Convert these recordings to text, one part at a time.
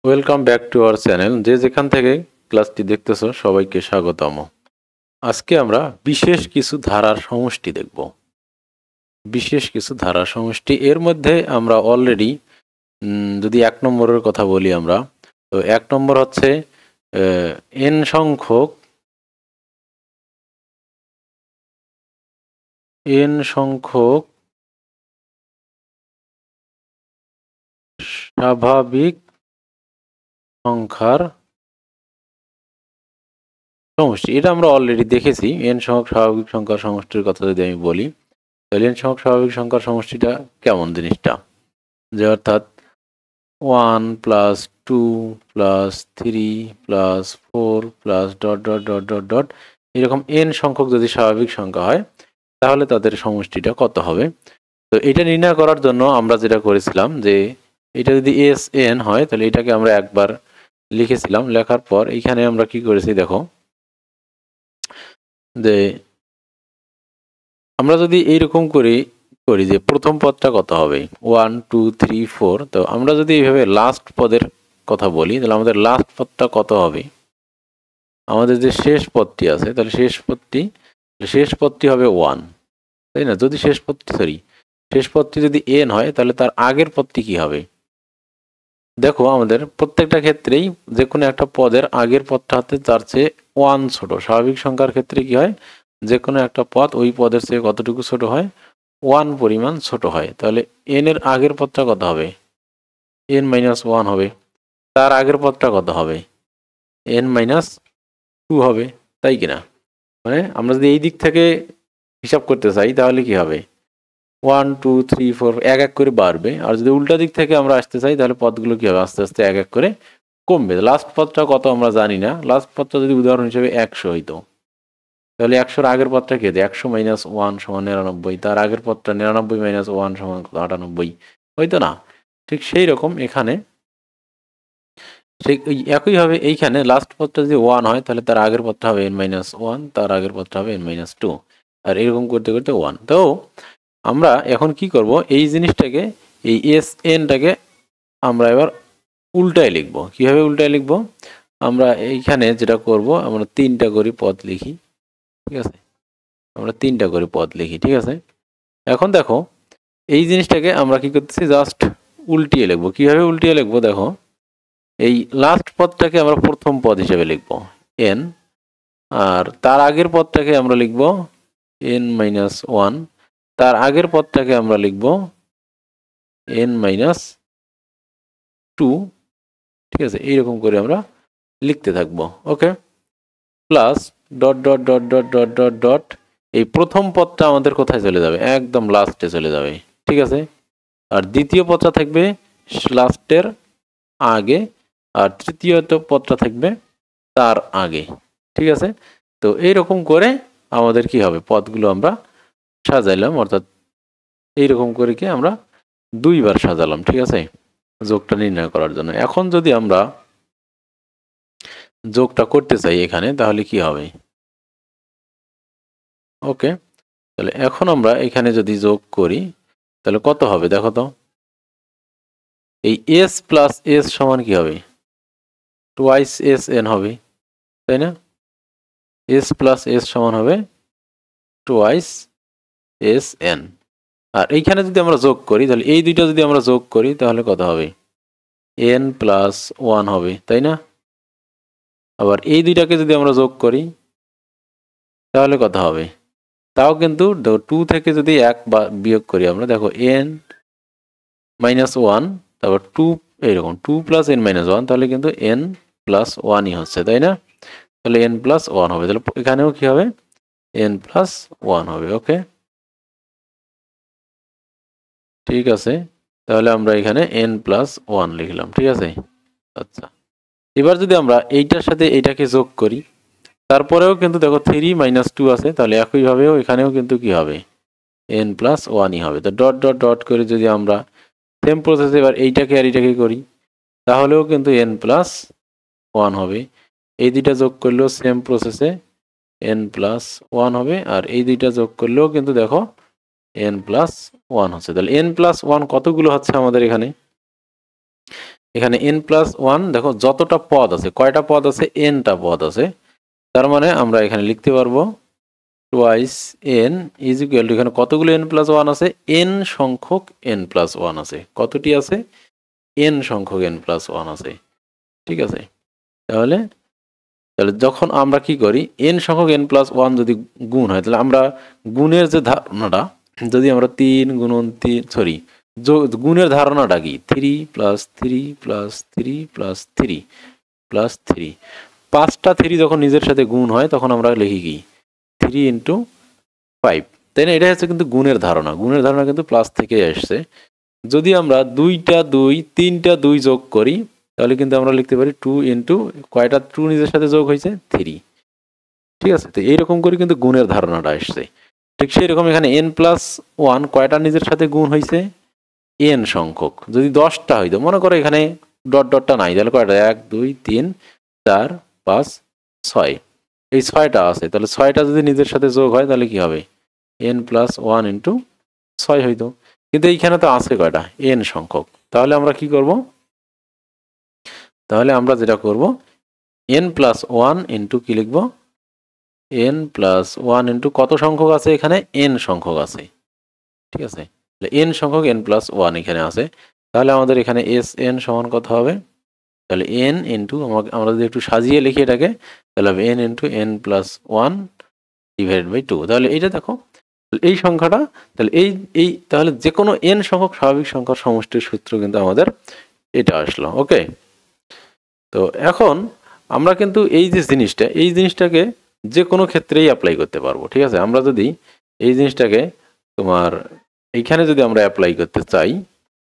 Welcome back to our channel. যে যেখান থেকে ক্লাসটি দেখতেছো সবাইকে স্বাগতম। আজকে আমরা বিশেষ কিছু ধারার সমষ্টি দেখব। বিশেষ কিছু ধারার সমষ্টি এর মধ্যে আমরা অলরেডি যদি 1 নম্বরের কথা বলি আমরা, তো 1 নম্বর হচ্ছে n সংখ্যক স্বাভাবিক সংখ্যার সমষ্টি। এটা আমরা অলরেডি দেখেছি। n সংখ্যক স্বাভাবিক সংখ্যার সমষ্টির কথা যদি আমি বলি, তাহলে n সংখ্যক স্বাভাবিক সংখ্যার সমষ্টিটা কেমন জিনিসটা, যে অর্থাৎ 1 plus 2 plus 3 plus 4 plus dot dot dot dot dot এরকম n সংখ্যক যদি স্বাভাবিক সংখ্যা হয় তাহলে তাদের সমষ্টিটা কত হবে। তো এটা নির্ণয় করার জন্য আমরা যেটা করেছিলাম, যে এটা যদি Sn হয় তাহলে এটাকে আমরা একবার লিখেছিলাম। লেখার পর এখানে আমরা কি করেছি দেখো, যে আমরা যদি এইরকম করি যে প্রথম পদটা কত হবে 1 2 3 4, তো আমরা যদি এইভাবে লাস্ট পদের কথা বলি তাহলে আমাদের লাস্ট পদটা কত হবে, আমাদের যে শেষ পদটি আছে তাহলে শেষ পদটি হবে 1, তাই না? যদি শেষ পদটি যদি n হয় তাহলে তার আগের পদটি কি হবে। দেখো আমাদের প্রত্যেকটা ক্ষেত্রেই যে কোনো একটা পদের আগের পদটা হতে তার চেয়ে 1 ছোট। স্বাভাবিক সংখ্যার ক্ষেত্রে কি হয়, যে কোনো একটা পদ ওই পদের চেয়ে কতটুকু ছোট হয়, 1 পরিমাণ ছোট হয়। তাহলে n এর আগের পদটা কত হবে, n-1 হবে। তার আগের পদটা কত হবে, n-2 হবে, তাই কিনা? মানে আমরা যদি এই দিক থেকে হিসাব করতে চাই তাহলে কি হবে, 1 2 3 4 এক এক করে বাড়বে। আর যদি উল্টা দিক থেকে আমরা আসতে চাই তাহলে পদগুলো কি হবে, আস্তে আস্তে এক এক করে কমবে। লাস্ট পদটা কত আমরা জানি না। লাস্ট পদটা যদি উদাহরণ হিসেবে 100 হইতো, তাহলে 100-র আগের পদটা কি হতো, 100-1 সমান 99। তার আগের পদটা 99-1 সমান 98 হইতো না? ঠিক সেই রকম এখানে সেই একইভাবে এইখানে লাস্ট পদটা যদি 1 হয় তাহলে তার আগের পদটা হবে n-1, তার আগের পদটা হবে n-2, আর এরকম করতে করতে 1। তো আমরা এখন কি করব, এই জিনিসটাকে, এই Snটাকে আমরা এবার উল্টায় লিখব। কিভাবে উল্টায় লিখব, আমরা এইখানে যেটা করব, আমরা 3টা করে পদ লিখি, ঠিক আছে? আমরা 3টা করে পদ লিখি, ঠিক আছে? এখন দেখো এই জিনিসটাকে আমরা কি করতেছি, জাস্ট উল্টিয়ে লিখব। কিভাবে উল্টিয়ে লিখব দেখো, এই লাস্ট পদটাকে আমরা প্রথম পদ হিসেবে লিখব n, আর তার আগের পদটাকে আমরা লিখব n-1, তার আগের পদটাকে আমরা লিখব n-2, ঠিক আছে? এইরকম করে আমরা লিখতে থাকবো। Okay, plus dot dot dot dot dot dot dot এই প্রথম পদটা আমাদের কোথায় চলে যাবে, একদম লাস্টে চলে যাবে, ঠিক আছে? আর দ্বিতীয় পদটা থাকবে লাস্টের আগে, আর তৃতীয় পদটা থাকবে তার আগে, ঠিক আছে? তো এইরকম করে আমাদের কি হবে, পদগুলো আমরা সাজাইলাম, অর্থাৎ এইরকম করে কি আমরা 2বার সাজালাম, ঠিক আছে, যোগটা নির্ণয় করার জন্য। এখন যদি আমরা যোগটা করতে চাই এখানে তাহলে কি হবে, ওকে, তাহলে এখন আমরা এখানে যদি যোগ করি তাহলে কত হবে দেখো তো, এই s প্লাস s সমান কি হবে, টুয়াইস Sn হবে, তাই না? s প্লাস s সমান হবে টুয়াইস Sn। আর এইখানে যদি আমরা যোগ করি তাহলে এই দুইটা যদি আমরা যোগ করি তাহলে কত হবে, n+1 হবে, তাই না? আবার এই দুইটাকে যদি আমরা যোগ করি তাহলে কত হবে, তাও কিন্তু 2 থেকে যদি 1 বিয়োগ করি আমরা, দেখো n-1, তারপর 2, এইরকম 2 + n-1, তাহলে কিন্তু n+1ই হচ্ছে, তাই না? তাহলে n+1 হবে, তাহলে এখানেও কি হবে, n+1 হবে। ওকে, ঠিক আছে, তাহলে আমরা এখানে n+1 লিখলাম, ঠিক আছে? আচ্ছা, এবার যদি আমরা এইটার সাথে এইটাকে যোগ করি তারপরেও কিন্তু দেখো 3 - 2 আছে, তাহলে একইভাবেও এখানেও কিন্তু কি হবে, n+1ই হবে। তো ডট ডট ডট করে যদি আমরা সেম প্রসেসে এবার এইটাকে আর এইটাকে করি তাহলেও কিন্তু n+1 হবে। এই দুইটা যোগ করলেও সেম প্রসেসে n+1 হবে, আর এই দুইটা যোগ করলেও কিন্তু দেখো n+1 হচ্ছে। তাহলে n+1 কতগুলো হচ্ছে আমাদের এখানে, এখানে n+1 দেখো যতটা পদ আছে, কয়টা পদ আছে, nটা পদ আছে, তার মানে আমরা এখানে লিখতে পারবো twice n is equal two, এখানে কতগুলো n+1 আছে, n সংখ্যক n+1 আছে। কতটি আছে? n সংখ্যক n+1 আছে। ঠিক আছে, তাহলে তাহলে যখন আমরা কি করি, n সংখ্যক n+1 যদি গুণ হয়, তাহলে আমরা গুণের যে ধারণাটা, যদি আমরা 3 গুণন 3 সরি গুণের ধারণাটা কি, 3 + 3 + 3 + 3 + 3, 5টা 3 যখন নিজের সাথে গুণ হয় তখন আমরা লিখি কি 3 × 5, তাই না? এটা হচ্ছে কিন্তু গুণের ধারণা। গুণের ধারণা কিন্তু প্লাস থেকে আসছে। যদি আমরা 2টা 2 3টা 2 যোগ করি তাহলে কিন্তু আমরা লিখতে পারি 2 × কয়টা 2 নিজের সাথে যোগ হয়েছে, 3। ঠিক আছে, তো এইরকম করে কিন্তু গুণের ধারণাটা আসছে। ঠিক সেই রকম এখানে n+1 কয়টা নিজের সাথে গুণ হয়েছে, n সংখ্যক। যদি 10টা হইতো, মনে করো এখানে ডটটা নাই, তাহলে কয়টা, 1 2 3 4 5 6, এই 6টা আছে, তাহলে 6টা যদি নিজের সাথে যোগ হয় তাহলে কি হবে, n+1 × 6 হইতো। কিন্তু এইখানে তো আছে কয়টা, n সংখ্যক। তাহলে আমরা কি করব, তাহলে আমরা যেটা করব, n+1 × কি লিখব, n+1 × কত সংখ্যক আছে এখানে, n সংখ্যক আছে। ঠিক আছে, n সংখ্যক n+1 এখানে আছে। তাহলে আমাদের এখানে Sn সমান কত হবে, তাহলে n × আমরা যদি একটু সাজিয়ে লিখি এটাকে, তাহলে হবে n × n+1 / 2। তাহলে এইটা দেখো, এই সংখ্যাটা, তাহলে তাহলে যে কোনো n সংখ্যক স্বাভাবিক সংখ্যার সমষ্টির সূত্র কিন্তু আমাদের এটা আসলো। ওকে, তো এখন আমরা কিন্তু এই যে জিনিসটা, এই জিনিসটাকে যে কোনো ক্ষেত্রেই অ্যাপ্লাই করতে পারবো। ঠিক আছে, আমরা যদি এই জিনিসটাকে তোমার এইখানে যদি আমরা অ্যাপ্লাই করতে চাই,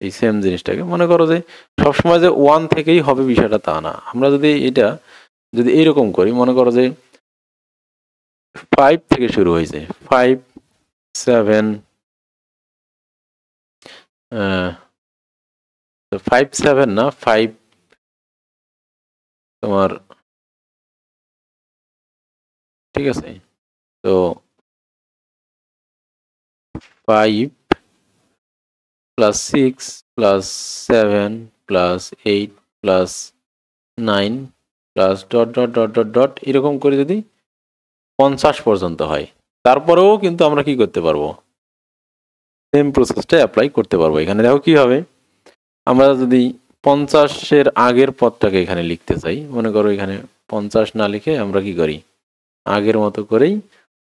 এই সেম জিনিসটাকে, মনে করো যে সবসময় যে 1 থেকেই হবে বিষয়টা তা না। আমরা যদি এটা যদি এইরকম করি, মনে করো যে 5 থেকে শুরু হয়েছে, 5 7 5 7 না, 5 তোমার, ঠিক আছে, তো 5 + 6 + 7 + 8 + 9 + ... এরকম করে যদি 50 পর্যন্ত হয়, তারপরেও কিন্তু আমরা কি করতে পারবো, সেম প্রসেসটা অ্যাপ্লাই করতে পারবো। এখানে দেখো কি হবে, আমরা যদি 50-এর আগের পদটাকে এখানে লিখতে চাই, মনে করো এখানে 50 না লিখে আমরা কি করি, আগের মতো করেই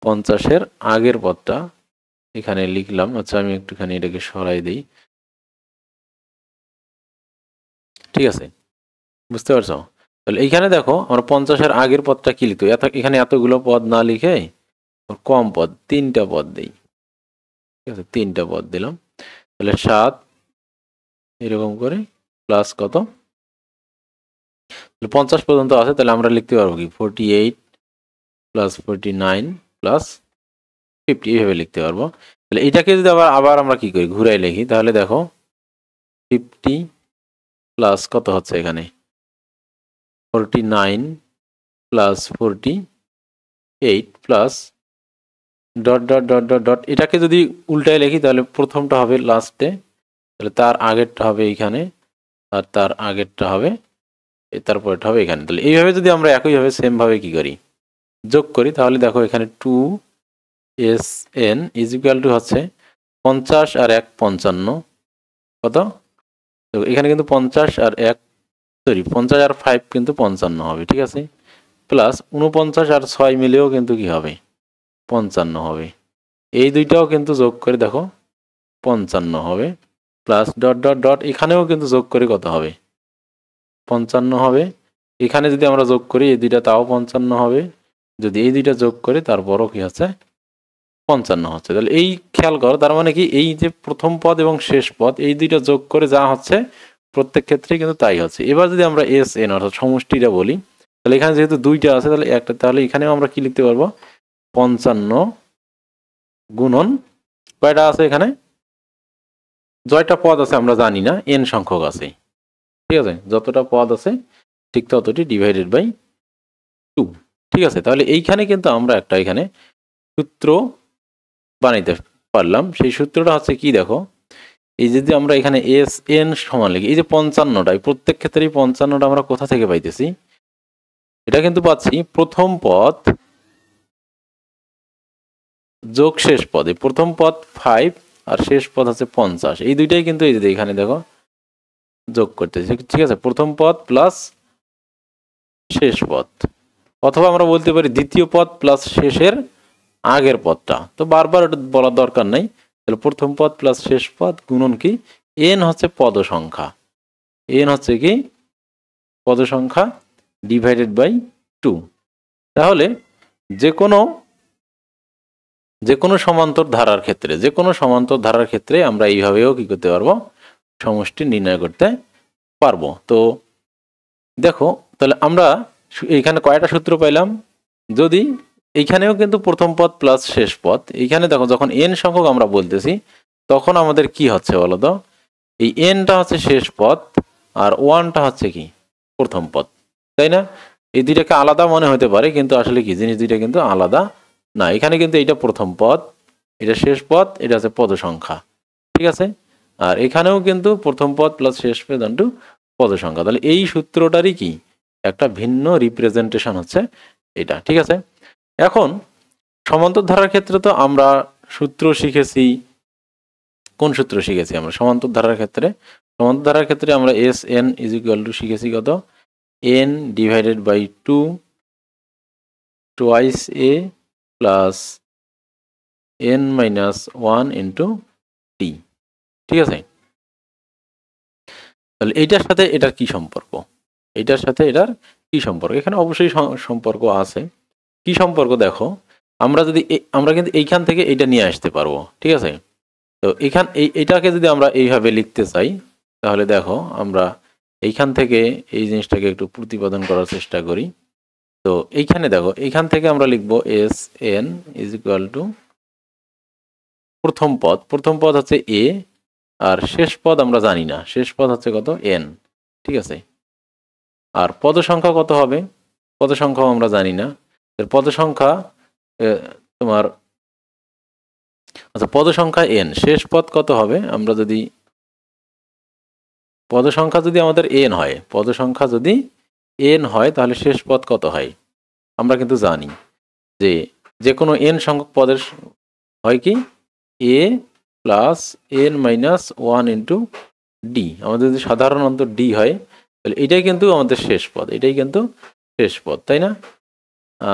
50-এর আগের পদটা এখানে লিখলাম। আচ্ছা, আমি একটুখানি এটাকে সরাই দিই। ঠিক আছে, বুঝতে পারছো? তাহলে এইখানে দেখো, আমরা 50-এর আগের পদটা কি লিখতে, এখানে এতগুলো পদ না লিখে কম পদ 3টা পদ দেই। ঠিক আছে, 3টা পদ দিলাম, তাহলে 7 এরকম করে প্লাস কত, 50 পর্যন্ত আছে, তাহলে আমরা লিখতে পারবো কি 48 + 49 + 50, এইভাবে লিখতে পারবো। তাহলে এটাকে যদি আবার আমরা কি করি, ঘুরাই লিখি, তাহলে দেখো 50 প্লাস কত হচ্ছে এখানে, 49 + 48 প্লাস ... এটাকে যদি উল্টায় লিখি তাহলে প্রথমটা হবে লাস্টে, তাহলে তার আগেরটা হবে এইখানে, আর তার আগেরটা হবে, তারপরটা হবে এখানে। তাহলে এইভাবে যদি আমরা একইভাবে সেম ভাবে কি করি, যোগ করি, তাহলে দেখো এখানে 2Sn = হচ্ছে 50 আর 1 55, কত, তো এখানে কিন্তু 50 আর 1 সরি 50 আর 5 কিন্তু 55 হবে। ঠিক আছে, প্লাস 49 আর 6 মিলেও কিন্তু কি হবে, 55 হবে। এই দুইটাও কিন্তু যোগ করে দেখো 55 হবে, প্লাস ... এখানেও কিন্তু যোগ করে কত হবে, 55 হবে। এখানে যদি আমরা যোগ করি এই দুইটা, তাও 55 হবে। যদি এই দুইটা যোগ করে তারপরও কি হচ্ছে, 55 হচ্ছে। তাহলে এই খেয়াল করো, তার মানে কি, এই যে প্রথম পদ এবং শেষ পদ, এই দুইটা যোগ করে যা হচ্ছে প্রত্যেক ক্ষেত্রেই কিন্তু তাই হচ্ছে। এবার যদি আমরা Sn অর্থাৎ সমষ্টিটা বলি, তাহলে এখানে যেহেতু দুইটা আছে, তাহলে একটা, তাহলে এখানেও আমরা কি লিখতে পারবো, 55 গুণন কয়টা আছে এখানে, জয়টা পদ আছে আমরা জানি না, n সংখ্যক আছে। ঠিক আছে, যতটা পদ আছে ঠিক ততটি /2। ঠিক আছে, তাহলে এইখানে কিন্তু আমরা একটা এখানে সূত্র বানাইতে পারলাম। সেই সূত্রটা হচ্ছে কি, দেখো, এই যদি আমরা এখানে এস এন সমান লিখি, এই যে 55টা, প্রত্যেক ক্ষেত্রেই 55টা আমরা কোথা থেকে পাইতেছি? এটা কিন্তু পাচ্ছি প্রথম পদ যোগ শেষ পদ। এই প্রথম পদ 5 আর শেষ পদ হচ্ছে 50, এই দুইটাই কিন্তু এই যে এখানে দেখো যোগ করতেছি, ঠিক আছে? প্রথম পদ প্লাস শেষ পদ, অথবা আমরা বলতে পারি দ্বিতীয় পদ প্লাস শেষের আগের পদটা। তো বারবার এটা বলার দরকার নাই। তাহলে প্রথম পদ প্লাস শেষ পদ গুণন কি? এন হচ্ছে পদ সংখ্যা, এন হচ্ছে কি পদ সংখ্যা ডিভাইডেড বাই 2। তাহলে যে কোনো সমান্তর ধারার ক্ষেত্রে আমরা এইভাবেও কি করতে পারবো? সমষ্টি নির্ণয় করতে পারবো। তো দেখো, তাহলে আমরা এখানে কয়টা সূত্র পাইলাম? যদি এইখানেও কিন্তু প্রথম পদ প্লাস শেষ পদ, এইখানে দেখো যখন এন সংখ্যক আমরা বলতেছি তখন আমাদের কি হচ্ছে বলো তো? এই এনটা হচ্ছে শেষ পদ আর ওয়ানটা হচ্ছে কি প্রথম পদ, তাই না? এই দুইটাকে আলাদা মনে হতে পারে, কিন্তু আসলে কি জিনিস দুইটা কিন্তু আলাদা না। এখানে কিন্তু এইটা প্রথম পদ, এটা শেষ পদ, এটা হচ্ছে পদ সংখ্যা, ঠিক আছে? আর এখানেও কিন্তু প্রথম পদ প্লাস শেষ পদ ইনটু পদ সংখ্যা। তাহলে এই সূত্রটারই কি একটা ভিন্ন রিপ্রেজেন্টেশন হচ্ছে এটা, ঠিক আছে? এখন সমান্তর ধারার ক্ষেত্রে তো আমরা সূত্র শিখেছি। কোন সূত্র শিখেছি আমরা সমান্তর ধারার ক্ষেত্রে? সমান্তর ধারার ক্ষেত্রে আমরা s n is equal to শিখেছি কত? N divided by 2 twice a plus n minus 1 into t, ঠিক আছে? তাহলে এইটার সাথে এটার কি সম্পর্ক? এইটার সাথে এটার কি সম্পর্ক? এখানে অবশ্যই সম্পর্ক আছে। কি সম্পর্ক দেখো, আমরা কিন্তু এইখান থেকে এইটা নিয়ে আসতে পারবো, ঠিক আছে? তো এইটাকে যদি আমরা এইভাবে লিখতে চাই, তাহলে দেখো আমরা এইখান থেকে এই জিনিসটাকে একটু প্রতিপাদন করার চেষ্টা করি। তো এইখানে দেখো, এইখান থেকে আমরা লিখবো S n is equal two প্রথম পদ হচ্ছে এ, আর শেষ পদ আমরা জানি না, শেষ পদ হচ্ছে কত? এন, ঠিক আছে? আর পদ সংখ্যা কত হবে? পদ সংখ্যাও আমরা জানি না। পদ সংখ্যা তোমার আচ্ছা, পদ সংখ্যা এন, শেষ পদ কত হবে? আমরা যদি পদ সংখ্যা যদি আমাদের এন হয়, পদ সংখ্যা যদি এন হয় তাহলে শেষ পদ কত হয়? আমরা কিন্তু জানি যে কোনো এন সংখ্যক পদের হয় কি a plus n minus 1 into d. আমাদের যদি সাধারণত ডি হয় তাহলে এটাই কিন্তু আমাদের শেষ পদ, এটাই কিন্তু শেষ পদ, তাই না?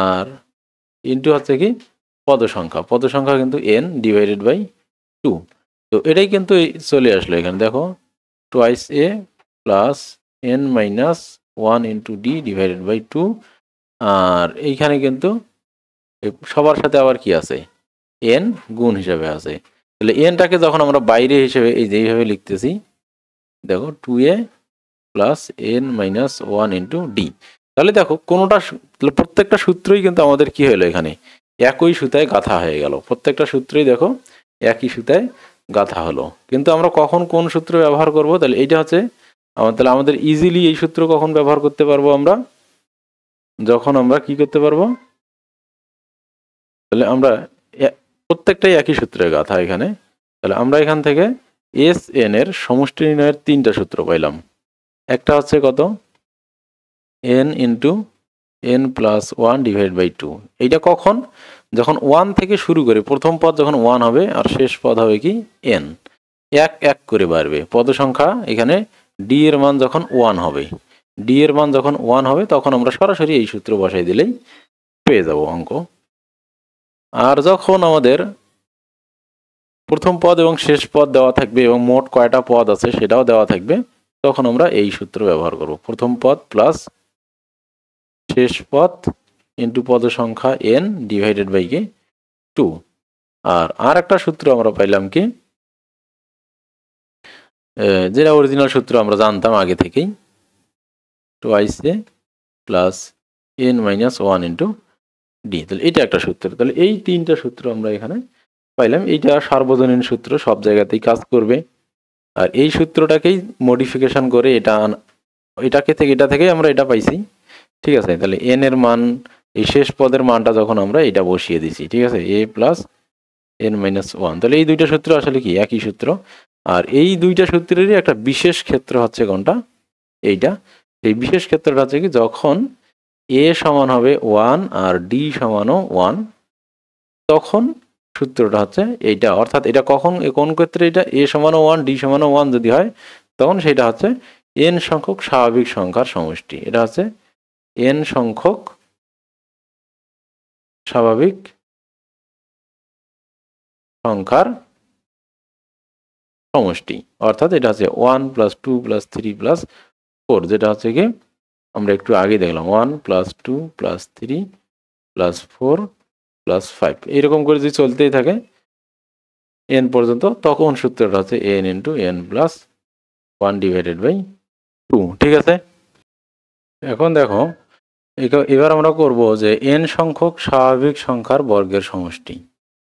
আর ইন্টু হচ্ছে কি পদ সংখ্যা কিন্তু এন ডিভাইডেড বাই 2। তো এটাই কিন্তু চলে আসলো এখানে দেখো, twice a plus n minus 1 into d divided by 2। আর এইখানে কিন্তু সবার সাথে আবার কি আছে? এন গুণ হিসাবে আছে। তাহলে এনটাকে যখন আমরা বাইরে হিসেবে এই যে এইভাবে লিখতেছি, দেখো 2a plus n minus 1 into d. তাহলে দেখো প্রত্যেকটা সূত্রই কিন্তু আমাদের কি হলো? এখানে একই সুতায় গাঁথা হয়ে গেল। প্রত্যেকটা সূত্রই দেখো একই সুতায় গাঁথা হলো। কিন্তু আমরা কখন কোন সূত্র ব্যবহার করব? তাহলে এইটা হচ্ছে তাহলে আমাদের ইজিলি এই সূত্র কখন ব্যবহার করতে পারবো আমরা? যখন আমরা কি করতে পারবো? তাহলে আমরা প্রত্যেকটাই একই সূত্রে গাঁথা এখানে। তাহলে আমরা এখান থেকে এস এন এর সমষ্টি নির্ণয়ের 3টা সূত্র পাইলাম। একটা হচ্ছে কত? N into n plus 1 divide by 2। এইটা কখন? যখন 1 থেকে শুরু করে প্রথম পদ যখন 1 হবে আর শেষ পদ হবে কি এন, এক এক করে বাড়বে পদ সংখ্যা। এখানে ডি এর মান যখন 1 হবে, ডি এর মান যখন 1 হবে তখন আমরা সরাসরি এই সূত্র বসাই দিলেই পেয়ে যাব অঙ্ক। আর যখন আমাদের প্রথম পদ এবং শেষ পদ দেওয়া থাকবে এবং মোট কয়টা পদ আছে সেটাও দেওয়া থাকবে, তখন আমরা এই সূত্র ব্যবহার করব, প্রথম পদ প্লাস শেষ পদ ইন্টু পদ সংখ্যা এন ডিভাইডেড বাই কি 2। আর একটা সূত্র আমরা পাইলাম কি, যেটা অরিজিনাল সূত্র আমরা জানতাম আগে থেকেই, twice a plus n minus 1 into d. তাহলে এটা একটা সূত্র। তাহলে এই 3টা সূত্র আমরা এখানে পাইলাম। এইটা সার্বজনীন সূত্র, সব জায়গাতেই কাজ করবে। আর এই সূত্রটাকেই মডিফিকেশন করে এটা থেকে আমরা এটা পাইছি, ঠিক আছে? তাহলে এন এর মান, এই শেষ পদের মানটা যখন আমরা এটা বসিয়ে দিছি, ঠিক আছে, এ প্লাস এন মাইনাস 1। তাহলে এই দুইটা সূত্র আসলে কি একই সূত্র। আর এই দুইটা সূত্রেরই একটা বিশেষ ক্ষেত্র হচ্ছে কোনটা, এইটা। এই বিশেষ ক্ষেত্রটা হচ্ছে কি, যখন এ সমান হবে 1 আর ডি সমানও 1, তখন সূত্রটা হচ্ছে এইটা। অর্থাৎ এটা কখন, কোন ক্ষেত্রে এটা এ সমানও 1 ডি সমানও 1 যদি হয়, তখন সেটা হচ্ছে n সংখ্যক স্বাভাবিক সংখ্যার সমষ্টি। এটা হচ্ছে n সংখ্যক স্বাভাবিক সংখ্যার সমষ্টি। অর্থাৎ এটা হচ্ছে 1 + 2 + 3 + 4, যেটা হচ্ছে কি আমরা একটু আগে দেখলাম 1 + 2 + 3 + 4 + 5, এইরকম করে যদি চলতেই থাকে n পর্যন্ত, তখন সূত্রটা হচ্ছে n × n + 1/2। ঠিক আছে? এখন দেখো, এবার আমরা করব যে n সংখ্যক স্বাভাবিক সংখ্যার বর্গের সমষ্টি।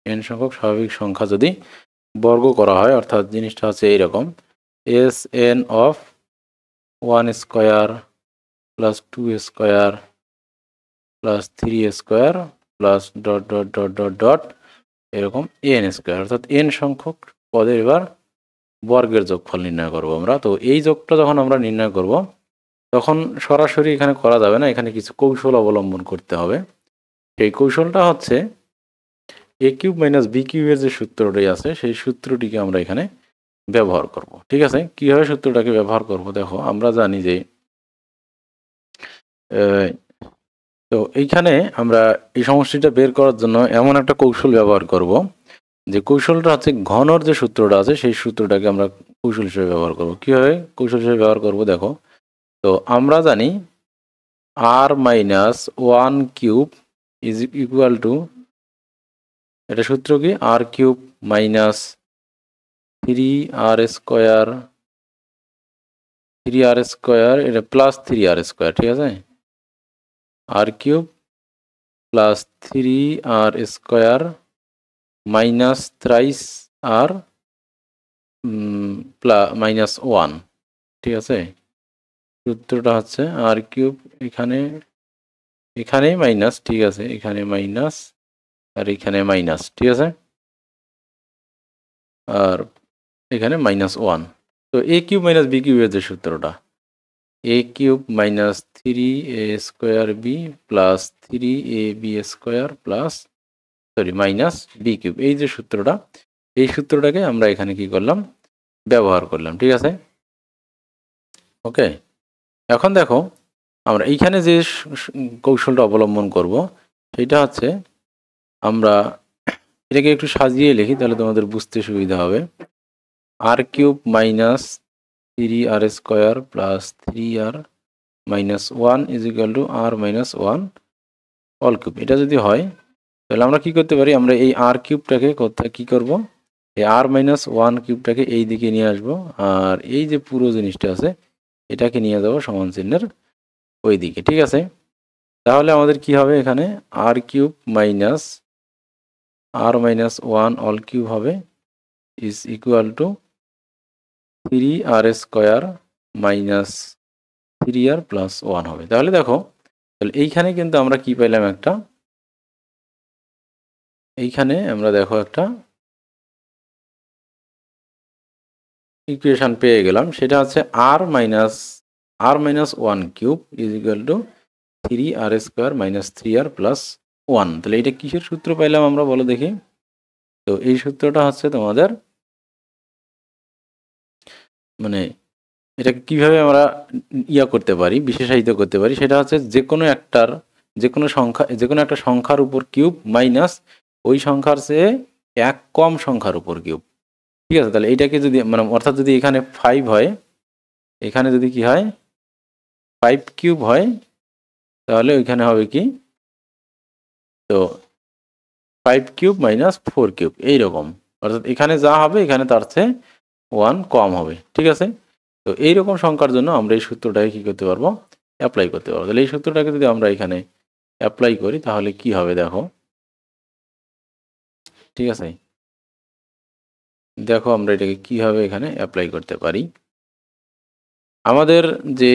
n সংখ্যক স্বাভাবিক সংখ্যা যদি বর্গ করা হয়, অর্থাৎ জিনিসটা হচ্ছে এইরকম, Sn of 1² + 2² + 3² + ... এরকম n², অর্থাৎ n সংখ্যক পদের এবার বর্গের যোগফল নির্ণয় করব আমরা। তো এই যোগটা যখন আমরা নির্ণয় করব, তখন সরাসরি এখানে করা যাবে না, এখানে কিছু কৌশল অবলম্বন করতে হবে। সেই কৌশলটা হচ্ছে a³ - b³ এর যে সূত্রটি আছে, সেই সূত্রটিকে আমরা এখানে ব্যবহার করব। ঠিক আছে? কিভাবে সূত্রটাকে ব্যবহার করব দেখো, আমরা জানি যে তো এইখানে আমরা এই সমষ্টিটা বের করার জন্য এমন একটা কৌশল ব্যবহার করব, যে কৌশলটা হচ্ছে ঘনর যে সূত্রটা আছে, সেই সূত্রটাকে আমরা কৌশল হিসেবে ব্যবহার করব। কিভাবে কৌশল হিসেবে ব্যবহার করব দেখো, তো আমরা জানি r-1³ = এটা সূত্র কি, r³ - 3r² এটা +3r², ঠিক আছে? r³ + 3r² - thrice r -1, ঠিক আছে? সূত্রটা হচ্ছে r³ এখানে মাইনাস, ঠিক আছে, এখানে মাইনাস আর এখানে মাইনাস, ঠিক আছে, আর এখানে -1। তো a³ - b³ এর যে সূত্রটা, a³ - 3a² b + 3ab² b³, এই যে সূত্রটা, এই সূত্রটাকে আমরা এখানে কি করলাম, ব্যবহার করলাম। ঠিক আছে? ওকে, এখন দেখো আমরা এইখানে যে কৌশলটা অবলম্বন করব, সেটা হচ্ছে আমরা এটাকে একটু সাজিয়ে লিখি, তাহলে তোমাদের বুঝতে সুবিধা হবে। r³ - 3r² + 3r - 1 = r - 1 all cube। এটা যদি হয়, তাহলে আমরা কি করতে পারি, আমরা এই r³ কোথায় কি করব, এই r - 1³ এই দিকে নিয়ে আসব, আর এই যে পুরো জিনিসটা আছে এটাকে নিয়ে যাব সমান চিহ্নের ওই দিকে। ঠিক আছে? তাহলে আমাদের কি হবে, এখানে r³ - r - 1 all cube হবে = 3r² - 3r + 1 হবে। তাহলে দেখো, তাহলে এইখানে কিন্তু আমরা কি পেলাম, এইখানে আমরা দেখো একটা ইকুয়েশন পেয়ে গেলাম, সেটা হচ্ছে r - 1³ = 3r² - 3r + 1। তাহলে এটা কিসের সূত্র পাইলাম আমরা, বলো দেখি? তো এই সূত্রটা হচ্ছে তোমাদের, মানে এটাকে কিভাবে আমরা করতে পারি, বিশেষায়িত করতে পারি, সেটা হচ্ছে যে কোনো একটা সংখ্যার উপর কিউব মাইনাস ওই সংখ্যার চেয়ে এক কম সংখ্যার উপর কিউব। ঠিক আছে? তাহলে এইটাকে যদি মানে অর্থাৎ যদি এখানে 5 হয়, এখানে যদি কি হয় 5³ হয়, তাহলে ওইখানে হবে কি, তো 5³ - 4³ এইরকম, অর্থাৎ এখানে যা হবে এখানে তার চেয়ে 1 কম হবে। ঠিক আছে? তো এইরকম সংখ্যার জন্য আমরা এই সূত্রটাকে কি করতে পারবো, অ্যাপ্লাই করতে পারবো। তাহলে এই সূত্রটাকে যদি আমরা এখানে অ্যাপ্লাই করি, তাহলে কি হবে দেখো। ঠিক আছে, দেখো আমরা এটাকে কিভাবে এখানে অ্যাপ্লাই করতে পারি। আমাদের যে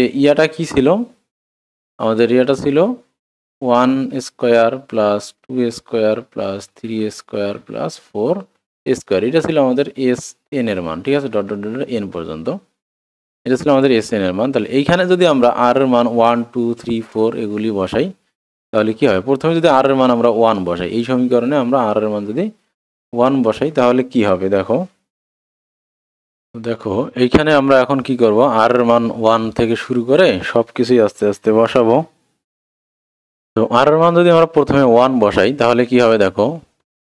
কি ছিল, আমাদের ছিল 1² + 2² + 3² + 4 স্কোয়ার, এটা ছিল আমাদের এস এন এর মান, ঠিক আছে, ডট ডট ডট এন পর্যন্ত, এটা ছিল আমাদের এস এন এর মান। তাহলে এইখানে যদি আমরা আর এর মান 1 2 3 4 এগুলি বসাই তাহলে কি হয়, প্রথমে যদি আর এর মান আমরা 1 বসাই, এই সমীকরণে আমরা আর এর মান যদি 1 বসাই তাহলে কি হবে দেখো, দেখো এইখানে আমরা এখন কি করব, আর এর মান 1 থেকে শুরু করে সব কিছুই আস্তে আস্তে বসাবো। তো আর এর মান যদি আমরা প্রথমে 1 বসাই তাহলে কি হবে দেখো,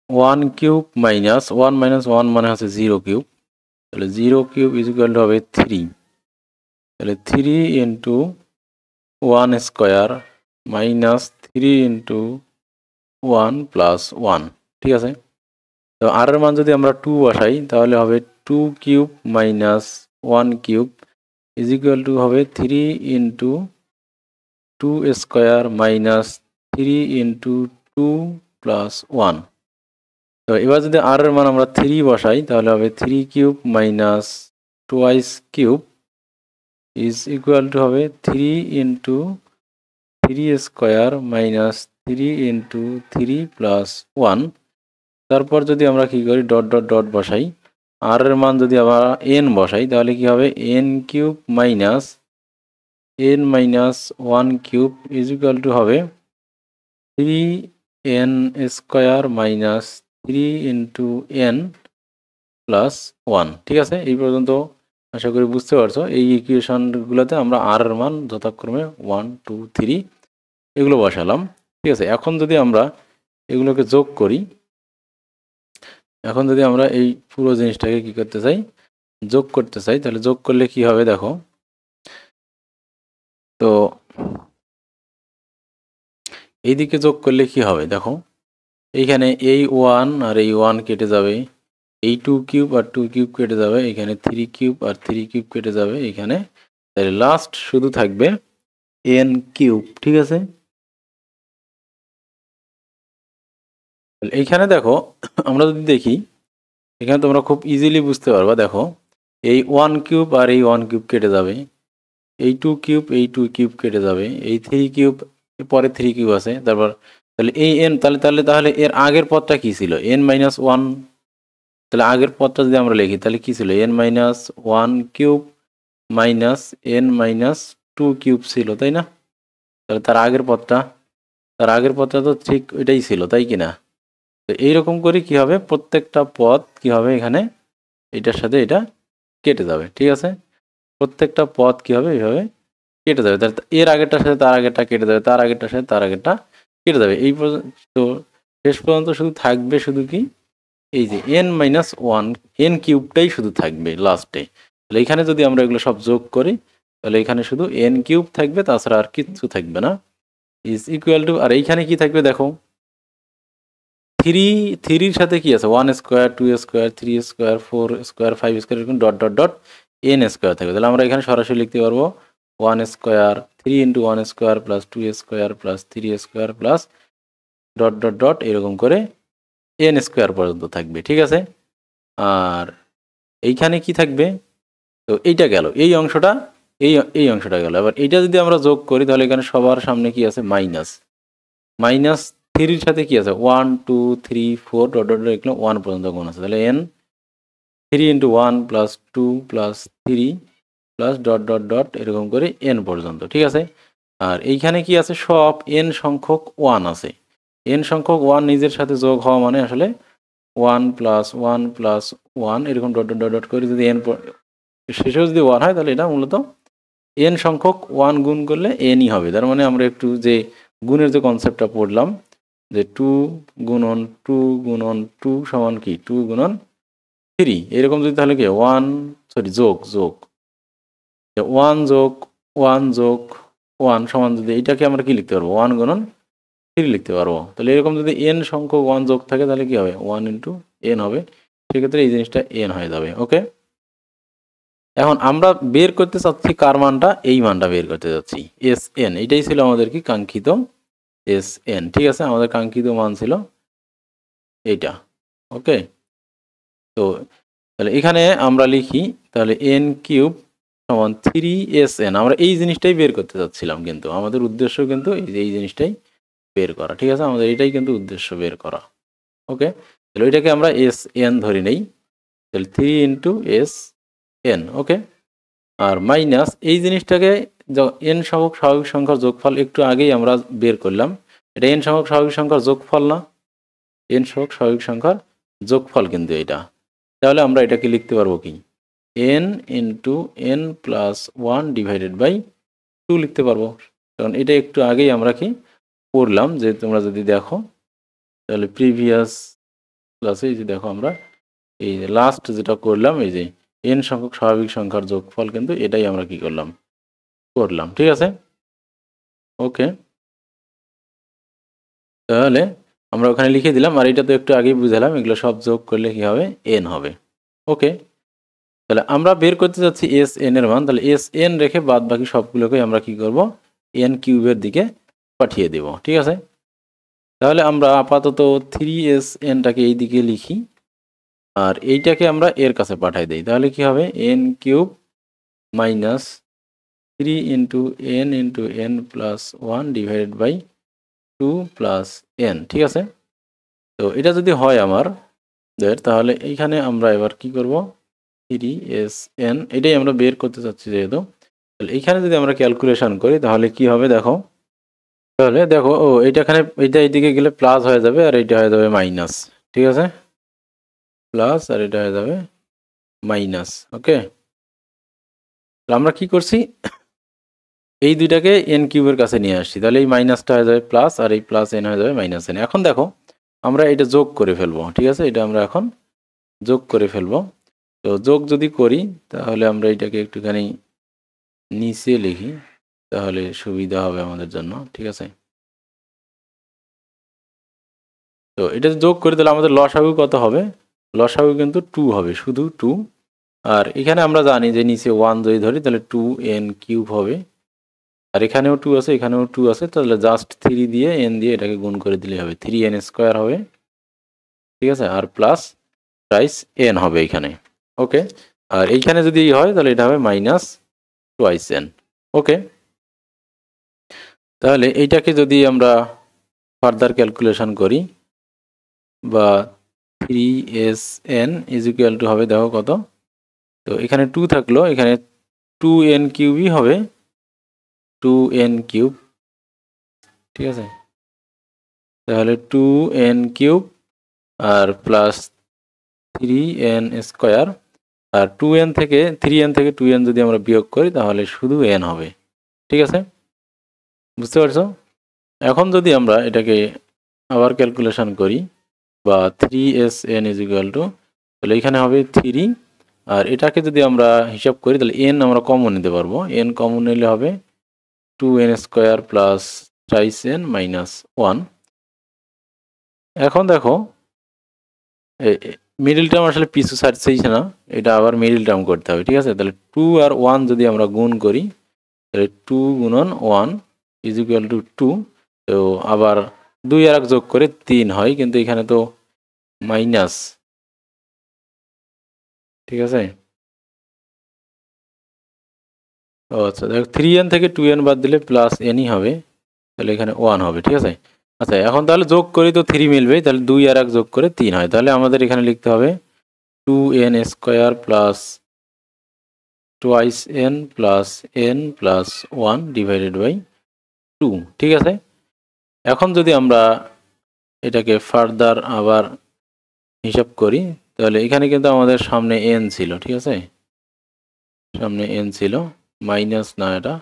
1 কিউব মাইনাস 1 মাইনাস 1 মানে হচ্ছে 0 কিউব, তাহলে 0 কিউব ইজ ইকুয়াল টু হবে 3, তাহলে 3 into 1 square minus 3 into 1 plus 1, ঠিক আছে। তো আর এর মান যদি আমরা 2 বসাই তাহলে হবে 2 cube minus 1 cube is equal to হবে 3 into 2 square minus 3 into 2 plus 1। তো এবার যদি আর এর মান আমরা 3 বসাই তাহলে হবে 3 cube minus twice cube is equal to হবে 3 into 3 square minus 3 into 3 plus 1। তারপর যদি আমরা কি করি, ডট ডট ডট বসাই, আর এর মান যদি আমরা এন বসাই তাহলে কি হবে, N cube minus N minus 1 cube is equal to হবে 3 N square minus 3 into n plus 1, ঠিক আছে। এই পর্যন্ত আশা করি বুঝতে পারছো। এই ইকুয়েশনগুলোতে আমরা আর এর মান যথাক্রমে 1 2 3 এগুলো বসালাম, ঠিক আছে। এখন যদি আমরা এগুলোকে যোগ করি, এখন যদি আমরা এই পুরো জিনিসটাকে কি করতে চাই, যোগ করতে চাই, তাহলে যোগ করলে কি হবে দেখো, তো এইদিকে যোগ করলে কি হবে দেখো, এইখানে এই 1 আর এই 1 কেটে যাবে, এই 2 কিউব আর 2 কিউব কেটে যাবে, এখানে 3 কিউব আর 3 কিউব কেটে যাবে এখানে, তাহলে লাস্ট শুধু থাকবে এন কিউব, ঠিক আছে। এইখানে দেখো আমরা যদি দেখি, এখানে তোমরা খুব ইজিলি বুঝতে পারবা, দেখো এই 1 কিউব আর এই 1 কিউব কেটে যাবে, এই 2 কিউব এই 2 কিউব কেটে যাবে, এই 3 কিউব পরে 3 কিউব আছে, তারপর তাহলে এই এন, তাহলে তাহলে তাহলে এর আগের পদটা কি ছিল, এন মাইনাস 1, তাহলে আগের পদটা যদি আমরা লিখি তাহলে কি ছিল, N minus 1 cube minus N minus 2 cube ছিল, তাই না। তাহলে তার আগের পদটা তো ঠিক এটাই ছিল, তাই কি না। তো এইরকম করে কি হবে, প্রত্যেকটা পদ কি হবে এখানে এটার সাথে এটা কেটে যাবে, ঠিক আছে। প্রত্যেকটা পদ কি হবে এইভাবে কেটে যাবে, এর আগেরটার সাথে তার আগেরটা কেটে যাবে, তার আগেরটার সাথে তার আগেরটা কেটে যাবে, এই পর্যন্ত। তো শেষ পর্যন্ত শুধু থাকবে শুধু কি, এই যে এন মাইনাস 1 এন কিউবটাই শুধু থাকবে লাস্টে। তাহলে এখানে যদি আমরা এগুলো সব যোগ করি তাহলে এখানে শুধু এন কিউব থাকবে, তাছাড়া আর কিচ্ছু থাকবে না, ইজ ইকুয়াল টু, আর এইখানে কি থাকবে দেখো, 3 সাথে কি আছে, 1 square 2 square 3 square 4 square 5 square এরকম dot dot dot n square থাকবে। তাহলে আমরা এখানে সরাসরি লিখতে পারবো 1 square 3 into 1 square plus 2 square plus 3 square plus dot dot dot এরকম করে এন স্কোয়ার পর্যন্ত থাকবে, ঠিক আছে। আর এইখানে কি থাকবে, তো এইটা গেল, এই অংশটা, এই অংশটা গেল। এবার এইটা যদি আমরা যোগ করি তাহলে এখানে সবার সামনে কি আছে, মাইনাস, মাইনাস 3 সাথে কি আছে 1 2 3 4 ডট ডট এগুলো 1 পর্যন্ত গুণ আছে, তাহলে N 3 into 1 plus 2 plus 3 plus dot dot dot এরকম করে এন পর্যন্ত, ঠিক আছে। আর এইখানে কি আছে, সব এন সংখ্যক 1 আছে, এন সংখ্যক 1 নিজের সাথে যোগ হওয়া মানে আসলে 1 প্লাস 1 প্লাস 1 এরকম ডট ডট ডট করে যদি এন শেষেও যদি 1 হয় তাহলে এটা মূলত এন সংখ্যক 1 গুণ করলে এনই হবে। তার মানে আমরা একটু যে গুণের যে কনসেপ্টটা পড়লাম, যে 2 গুণন 2 গুণন 2 সমান কি 2 গুণন 3 এরকম যদি, তাহলে কি 1 সরি যোগ 1 যোগ 1 যোগ 1 সমান, যদি এইটাকে আমরা কি লিখতে পারবো 1 গুণন 3 লিখতে পারবো। তাহলে এরকম যদি এন সংখ্যক 1 যোগ থাকে তাহলে কি হবে 1 ইন্টু এন হবে, সেক্ষেত্রে এই জিনিসটা এন হয়ে যাবে। ওকে, এখন আমরা বের করতে চাচ্ছি কার মানটা, এই মানটা বের করতে যাচ্ছি, এস এন, এটাই ছিল আমাদের কি কাঙ্ক্ষিত এস এন, ঠিক আছে। আমাদের কাঙ্ক্ষিত মান ছিল এইটা। ওকে, তো তাহলে এখানে আমরা লিখি তাহলে এন কিউব সমান 3 আমরা এই জিনিসটাই বের করতে চাচ্ছিলাম, কিন্তু আমাদের উদ্দেশ্য কিন্তু এই জিনিসটাই বের করা, ঠিক আছে। আমাদের এটাই কিন্তু উদ্দেশ্য বের করা। ওকে, তাহলে ওইটাকে আমরা এস এন ধরে নেই, তাহলে 3 ইন্টু এস এন, ওকে। আর মাইনাস এই জিনিসটাকে এন সংখ্যক স্বাভাবিক সংখ্যার যোগফল একটু আগেই আমরা বের করলাম, এটা এন সংখ্যক স্বাভাবিক সংখ্যার যোগফল না, এন সংখ্যক স্বাভাবিক সংখ্যার যোগফল কিন্তু এটা। তাহলে আমরা এটাকে লিখতে পারবো কি, n into n plus 1 divided by 2 লিখতে পারবো, কারণ এটা একটু আগেই আমরা কি পড়লাম। যে তোমরা যদি দেখো তাহলে প্রিভিয়াস ক্লাসে এই যে দেখো আমরা এই যে লাস্ট যেটা করলাম, এই যে এন সংখ্যক স্বাভাবিক সংখ্যার যোগফল কিন্তু এটাই আমরা কি করলাম, ঠিক আছে, ওকে। তাহলে আমরা ওখানে লিখে দিলাম, আর এটা তো একটু আগেই বুঝালাম, এগুলো সব যোগ করলে কি হবে, এন হবে, ওকে। তাহলে আমরা বের করতে যাচ্ছি এস এন এর মান, তাহলে এস এন রেখে বাদ বাকি সবগুলোকে আমরা কি করব, এন কিউবের দিকে পাঠিয়ে দেব, ঠিক আছে। তাহলে আমরা আপাতত 3s nটাকে এই দিকে লিখি, আর এইটাকে আমরা এর কাছে পাঠাই দেই, তাহলে কি হবে, n cube minus 3 into n plus 1 divided by 2 plus n, ঠিক আছে। তো এটা যদি হয় আমাদের, তাহলে এইখানে আমরা এবার কি করব, 3s n এটাই আমরা বের করতে চাচ্ছি যেহেতু, তাহলে এইখানে যদি আমরা ক্যালকুলেশন করি তাহলে কি হবে দেখো, তাহলে দেখো ও এইটাখানে এইটা এইদিকে গেলে প্লাস হয়ে যাবে, আর এইটা হয়ে যাবে মাইনাস, ঠিক আছে, প্লাস আর এটা হয়ে যাবে মাইনাস, ওকে। আমরা কি করছি, এই দুইটাকে এন কিউবের কাছে নিয়ে আসছি, তাহলে এই মাইনাসটা হয়ে যাবে প্লাস, আর এই প্লাস এন হয়ে যাবে মাইনাস এন। এখন দেখো আমরা এটা যোগ করে ফেলবো, ঠিক আছে, এটা আমরা এখন যোগ করে ফেলবো। তো যোগ যদি করি তাহলে আমরা এটাকে একটুখানি নিচে লিখি, তাহলে সুবিধা হবে আমাদের জন্য, ঠিক আছে। তো এটা যোগ করি তাহলে আমাদের লসাগু কত হবে, লসাগু কিন্তু 2 হবে, শুধু 2। আর এখানে আমরা জানি যে নিচে 1 যদি ধরি তাহলে 2n কিউব হবে, আর এখানেও 2 আছে, এখানেও 2 আছে, তাহলে জাস্ট 3 দিয়ে n দিয়ে এটাকে গুণ করে দিলে হবে, 3n স্কোয়ার হবে, ঠিক আছে, আর প্লাস প্রাইস n হবে এখানে, ওকে। আর এইখানে যদি হয় তাহলে এটা হবে মাইনাস টুয়াইস n, ওকে। তাহলে এইটাকে যদি আমরা ফার্দার ক্যালকুলেশন করি, বা 3sn ইজ ইকুয়াল টু হবে দেখো কত, তো এখানে 2 থাকলো, এখানে 2n কিউবই হবে, 2n কিউব, ঠিক আছে। তাহলে 2n কিউব আর প্লাস 3n স্কোয়ার, আর 2n থেকে 3n থেকে 2n যদি আমরা বিয়োগ করি তাহলে শুধু n হবে, ঠিক আছে, বুঝতে পারছো। এখন যদি আমরা এটাকে আবার ক্যালকুলেশন করি, বা 3sn ইজ ইকুয়াল টু, তাহলে এখানে হবে 3, আর এটাকে যদি আমরা হিসাব করি তাহলে n আমরা কমন নিতে পারবো, n কমন নিলে হবে 2n square plus thrice n minus 1। এখন দেখো মিডিল টার্ম আসলে পিছু ছাড়ছেই না, এটা আবার মিডিল টার্ম করতে হবে, ঠিক আছে। তাহলে 2 আর 1 যদি আমরা গুণ করি তাহলে 2 গুণন 1 ইজ ইকুয়াল টু 2, তো আবার 2 আর 1 যোগ করে 3 হয়, কিন্তু এখানে তো মাইনাস, ঠিক আছে। ও আচ্ছা, দেখো 3n থেকে 2n বাদ দিলে প্লাস nই হবে, তাহলে এখানে 1 হবে, ঠিক আছে। আচ্ছা এখন তাহলে যোগ করি তো 3 মিলবে, তাহলে 2 আর 1 যোগ করে 3 হয়, তাহলে আমাদের এখানে লিখতে হবে 2n square plus twice n plus n plus 1 divided by 2, ঠিক আছে। এখন যদি আমরা এটাকে ফার্দার আবার হিসাব করি তাহলে এখানে কিন্তু আমাদের সামনে n ছিল, ঠিক আছে, সামনে n ছিল, মাইনাস না এটা।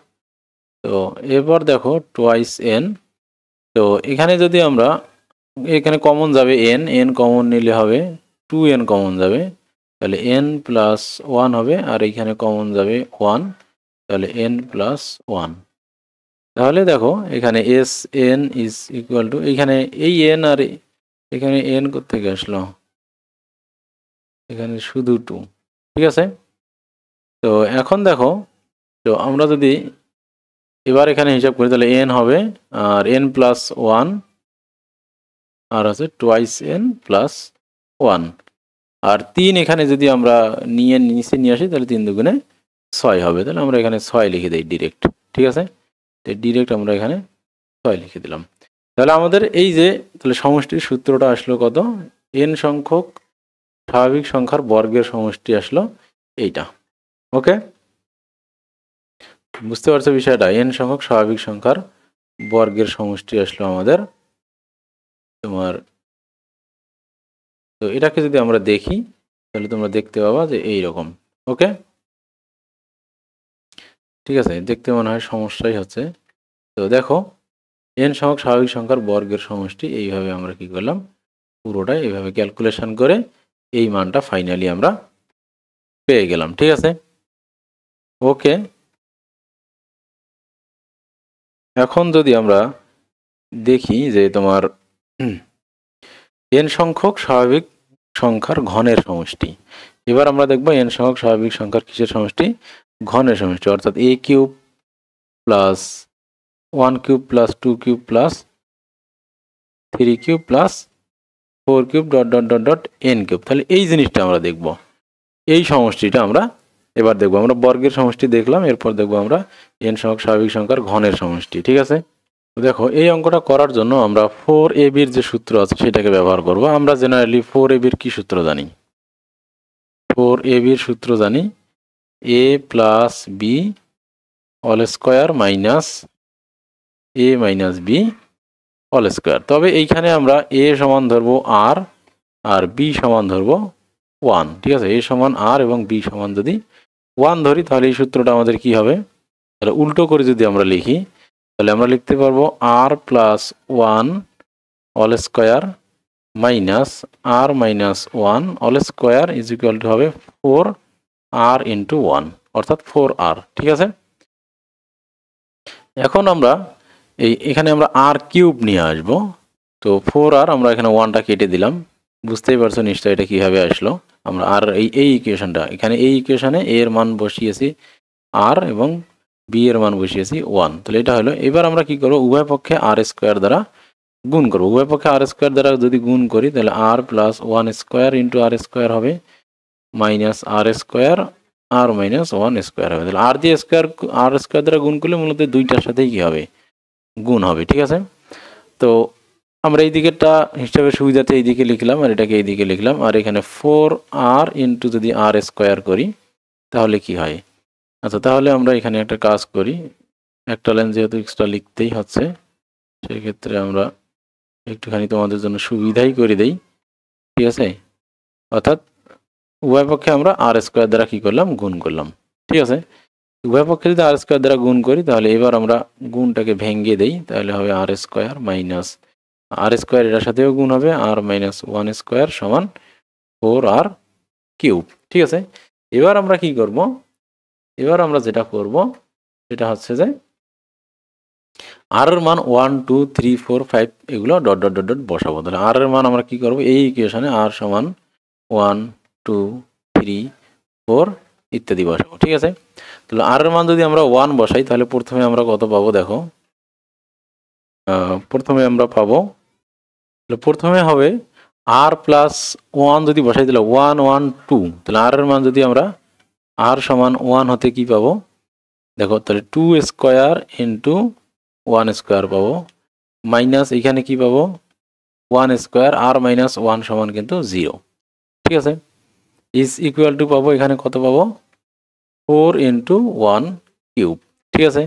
তো এরপর দেখো টুয়াইস n, তো এখানে যদি আমরা এখানে কমন যাবে n কমন নিলে হবে 2n কমন যাবে, তাহলে n প্লাস 1 হবে, আর এইখানে কমন যাবে 1, তাহলে n প্লাস 1। তাহলে দেখো এখানে S n is equal two, এখানে এই n আর এখানে n কোত্থেকে আসলো, এখানে শুধু 2, ঠিক আছে। তো এখন দেখো, তো আমরা যদি এবার এখানে হিসাব করি তাহলে n হবে, আর n প্লাস 1, আর আছে টুয়াইস n প্লাস 1, আর 3 এখানে যদি আমরা নিচে নিয়ে আসি তাহলে 3 দুগুণে 6 হবে, তাহলে আমরা এখানে 6 লিখে দিই ডিরেক্ট, ঠিক আছে। তো ডিরেক্ট আমরা এখানে 6 লিখে দিলাম। তাহলে আমাদের এই যে তাহলে সমষ্টির সূত্রটা আসলো কত, n সংখ্যক স্বাভাবিক সংখ্যার বর্গের সমষ্টি আসলো এইটা। ওকে, বুঝতে পারছো বিষয়টা? n সংখ্যক স্বাভাবিক সংখ্যার বর্গের সমষ্টি আসলো আমাদের তোমার। তো এটাকে যদি আমরা দেখি তাহলে তোমরা দেখতে পাবা যে এইরকম। ওকে, ঠিক আছে, দেখতে মনে হয় সমস্যাই হচ্ছে। তো দেখো n সংখ্যক স্বাভাবিক সংখ্যার বর্গের সমষ্টি এইভাবে আমরা কি করলাম, পুরোটাই এইভাবে ক্যালকুলেশন করে এই মানটা ফাইনালি আমরা পেয়ে গেলাম। ঠিক আছে, ওকে। এখন যদি আমরা দেখি যে তোমার n সংখ্যক স্বাভাবিক সংখ্যার ঘনের সমষ্টি, এবার আমরা দেখব n সংখ্যক স্বাভাবিক সংখ্যার কিসের সমষ্টি, ঘনের সমষ্টি, অর্থাৎ a cube plus 1 cube plus 2 cube plus 3 cube plus 4 cube dot dot dot dot n cube. তাহলে এই জিনিসটা আমরা দেখব, এই সমষ্টিটা আমরা এবার দেখব। আমরা বর্গের সমষ্টি দেখলাম, এরপর দেখব আমরা n সংখ্যক স্বাভাবিক সংখ্যার ঘনের সমষ্টি। ঠিক আছে, দেখো এই অঙ্কটা করার জন্য আমরা 4ab-র যে সূত্র আছে সেটাকে ব্যবহার করব। আমরা জেনারেলি 4ab-র কি সূত্র জানি? 4ab-র সূত্র জানি a plus b all square minus a minus b all square. তবে এইখানে আমরা a সমান ধরবো r আর b সমান ধরবো 1। ঠিক আছে, a সমান r এবং b সমান যদি 1 ধরি তাহলে এই সূত্রটা আমাদের কি হবে, তাহলে উল্টো করে যদি আমরা লিখি তাহলে আমরা লিখতে পারবো r plus 1 all square minus r minus 1 all square is equal to হবে 4r ইন্টু 1 অর্থাৎ 4r। ঠিক আছে, এখন আমরা এখানে আমরা r কিউব নিয়ে আসবো। তো 4r আমরা এখানে 1টা কেটে দিলাম, বুঝতেই পারছো নিশ্চয় এটা কিভাবে আসলো। আমরা আর এই ইকুয়েশনটা এখানে এই ইকুয়েশনে a এর মান বসিয়েছি r এবং b এর মান বসিয়েছি 1। তাহলে এটা হলো। এবার আমরা কি করব, উভয় পক্ষে r স্কোয়ার দ্বারা গুণ করব। উভয় পক্ষে r স্কোয়ার দ্বারা যদি গুণ করি তাহলে r plus 1 square into r square হবে minus r square r minus 1 square হবে। তাহলে r দিয়ে স্কোয়ার r স্কোয়ার দ্বারা গুণ করলে মূলত দুইটার সাথেই কি হবে, গুণ হবে। ঠিক আছে, তো আমরা এই দিকেরটা হিসাবে সুবিধাতে এই দিকে লিখলাম আর এটাকে এই দিকে লিখলাম, আর এখানে 4r ইন্টু যদি r স্কোয়ার করি তাহলে কি হয়। আচ্ছা, তাহলে আমরা এখানে একটা কাজ করি, একটা লাইন যেহেতু এক্সট্রা লিখতেই হচ্ছে সেক্ষেত্রে আমরা একটুখানি তোমাদের জন্য সুবিধাই করে দেই। ঠিক আছে, অর্থাৎ উভয় পক্ষে আমরা r স্কোয়ার দ্বারা কি করলাম, গুণ করলাম। ঠিক আছে, উভয় পক্ষে যদি r স্কোয়ার দ্বারা গুণ করি তাহলে এবার আমরা গুণটাকে ভেঙে দেই, তাহলে হবে r square minus r square, এটার সাথেও গুণ হবে r মাইনাস 1 স্কোয়ার সমান 4r কিউব। ঠিক আছে, এবার আমরা কি করব, এবার আমরা যেটা করব সেটা হচ্ছে যে r এর মান 1 2 3 4 5 এগুলো ডট ডট ডট ডট বসাবো। তাহলে r এর মান আমরা কি করব, এই ইকুয়েশনে r সমান 1 2 3 4 ইত্যাদি বসাবো। ঠিক আছে, তাহলে r এর মান যদি আমরা 1 বসাই তাহলে প্রথমে আমরা কত পাবো, দেখো প্রথমে আমরা পাবো, প্রথমে হবে r প্লাস 1 যদি বসাই তাহলে 1 1 2, তাহলে r এর মান যদি আমরা r সমান 1 হতে কি পাবো, দেখো তাহলে 2 স্কোয়ার ইন্টু 1 স্কোয়ার পাবো মাইনাস এখানে কি পাবো 1 স্কোয়ার, r মাইনাস 1 সমান কিন্তু 0। ঠিক আছে, ইজ ইকুয়াল টু পাবো এখানে কত পাবো 4 ইন্টু 1 কিউব। ঠিক আছে,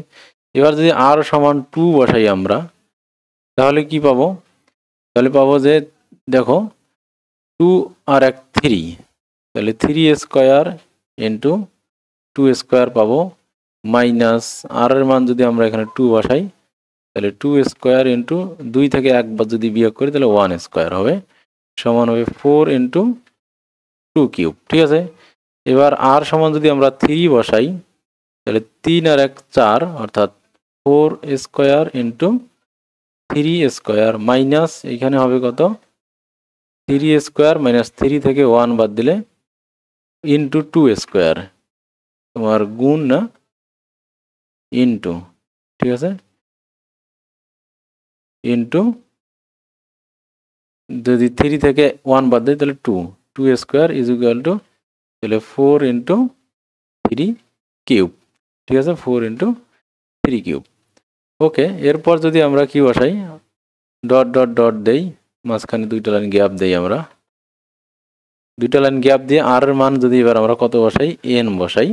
এবার যদি r সমান 2 বসাই আমরা তাহলে কি পাবো, তাহলে পাবো যে দেখো 2 আর 1 3, তাহলে 3 স্কোয়ার ইন্টু 2 স্কোয়ার পাবো মাইনাস r এর মান যদি আমরা এখানে 2 বসাই তাহলে 2 স্কোয়ার ইন্টু 2 থেকে একবার যদি বিয়োগ করি তাহলে 1 স্কোয়ার হবে সমান হবে 4 ইন্টু 2 কিউব। ঠিক আছে, এবার r সমান যদি আমরা 3 বসাই তাহলে 3 আর 1 4 অর্থাৎ 4 স্কোয়ার ইন্টু 3 স্কোয়ার মাইনাস এখানে হবে কত 3 স্কোয়ার মাইনাস 3 থেকে 1 বাদ দিলে ইন্টু 2 স্কোয়ার, তোমার গুণ না ইন্টু, ঠিক আছে, ইন্টু যদি 3 থেকে 1 বাদ দিই তাহলে 2 স্কোয়ার ইজ ইকুয়াল টু তাহলে 4 ইন্টু 3 কিউব। ঠিক আছে, 4 ইন্টু 3 কিউব। ওকে, এরপর যদি আমরা কি বসাই ডট ডট ডট দেই, মাঝখানে দুইটা লাইন গ্যাপ দেই আমরা, দুইটা লাইন গ্যাপ দিয়ে আর এর মান যদি এবার আমরা কত বসাই, এন বসাই,